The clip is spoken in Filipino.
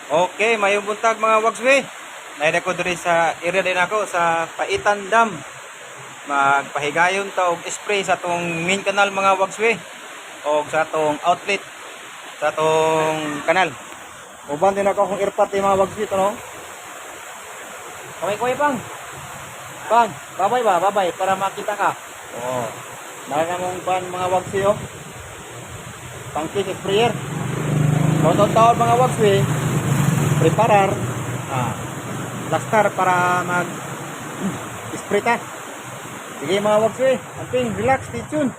Okay, mayong buntag mga wagswi. Naida ko diri sa area din ako sa Paitan Dam. Magpahigayon ta og spray sa tong main kanal mga wagswi o sa tong outlet sa tong kanal. Uban din ako akong airpot mga wagswi to no. Kaway pang. Pang, babay ba? Babay para makita ka. Oo. Nara mong pan mga wagswi oh. Pangkin sprayer. Taon-taon mga wagswi. Preparar plaster para mag spray ta. Sige mga wagswi, ating relax, stay tuned.